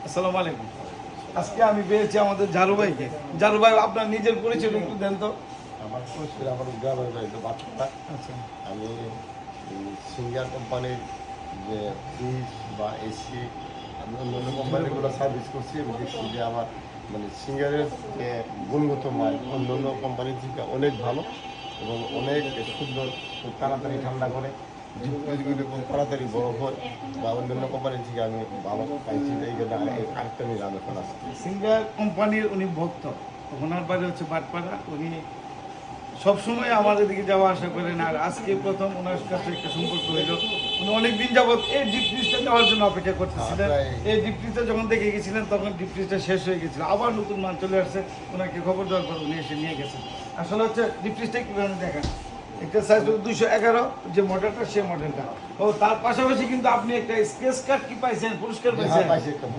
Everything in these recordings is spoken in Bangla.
আসসালামু আলাইকুম। আজকে আমি পেয়েছি আমাদের জারু ভাইকে। জারু ভাই, আপনার নিজের পরিচয় একটু দেন তো। আমার পরিচয় আমার গ্রামের বাড়ি তো বাচ্চাটা। আচ্ছা, আমি সিঙ্গার কোম্পানির যে ফ্রিজ বা এসি আমি অন্য কোম্পানিগুলো সার্ভিস করছি এবং দেখছি যে আমার মানে সিঙ্গারের যে গুণগত মান অন্য কোম্পানির থেকে অনেক ভালো এবং অনেক সুন্দর, খুব তাড়াতাড়ি ঠান্ডা করে, জিনিসগুলো খুব তাড়াতাড়ি বরফ হয় বা অন্যান্য কোম্পানির থেকে আমি ভালো পাইছি। এই জন্য আরেকটা নিলাম এখন আসছে। সিঙ্গার কোম্পানির উনি ভক্ত। ওনার বাড়ি হচ্ছে বাটপাড়া। উনি সবসময় আমাদের দিকে যাওয়া আসা করেন, আর আজকে প্রথম ওনার কাছে একটা সম্পর্ক হইল। উনি অনেকদিন যাবৎ এই ডিপ ফ্রিজটা নেওয়ার জন্য অপেক্ষা করতেছিলেন। এই ডিপ ফ্রিজটা যখন দেখে গেছিলেন তখন ডিপ ফ্রিজটা শেষ হয়ে গেছিল, আবার নতুন মাল চলে আসছে। ওনাকে খবর দেওয়ার পর উনি এসে নিয়ে গেছেন। আসলে হচ্ছে ডিপ ফ্রিজটা একটু দেখেন, একটা সাইজ 211 যে মডেলটা, সে মডেলটা। ও তার পাশাপাশি কিন্তু আপনি একটা স্কেচ কার্ড কি পাইছেন, পুরস্কার পাইছেন?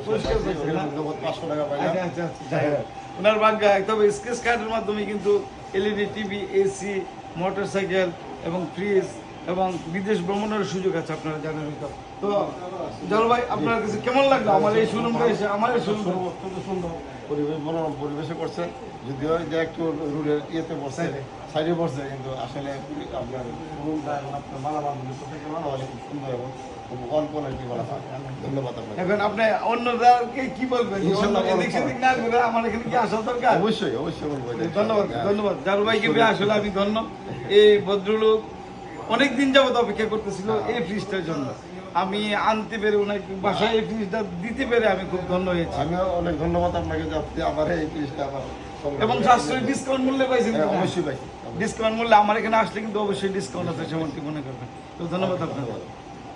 পুরস্কার পাইছেন না? 500 টাকা পাইলাম। আচ্ছা, ওনার ভাগ্য। তবে স্কেচ কার্ডের মাধ্যমে কিন্তু এলইডি টিভি, এসি, মোটরসাইকেল এবং ফ্রিজ এবং বিদেশ ভ্রমণের সুযোগ আছে, আপনারা জানেন। তো জল ভাই, আপনার কাছে কেমন লাগলো আমার এই শোরুমটা এসে? আমার এই শোরুমটা খুব সুন্দর পরিবেশ, মনোরম পরিবেশে করছে, যদিও যে একটু রুলের ইয়েতে পড়ছে, সাইডে পড়ছে, কিন্তু আসলে আপনার রুমটা আপনার মালামালগুলো থেকে মালামালি খুব সুন্দর এবং খুব অল্প নাকি বলা হয়। ধন্যবাদ আপনাকে। এখন আপনি অন্যদেরকে কি বলবেন? ইনশাআল্লাহ এদিক সেদিক না ঘুরে আমার এখানে কি আসা দরকার? অবশ্যই বলবো। ধন্যবাদ জারু ভাইকে পেয়ে আসলে আমি ধন্য। এই ভদ্রলোক অনেকদিন যাবত অপেক্ষা করতেছিল এই ফ্রিজটার জন্য। আমি আনতে পেরে ওনাকে বাসায় এই ফ্রিজটা দিতে পেরে আমি খুব ধন্য হয়েছি। আমিও অনেক ধন্যবাদ আপনাকে যে আপনি আমার এই জিনিসটা আমার এবং সাশ্রয়ী ডিসকাউন্ট মূল্যে পাইছেন। অবশ্যই পাইছি। ডিসকাউন্ট মূল্যে আমার এখানে আসলে কিন্তু অবশ্যই ডিসকাউন্ট আছে, সেমনটি মনে করবেন। তো ধন্যবাদ আপনাকে।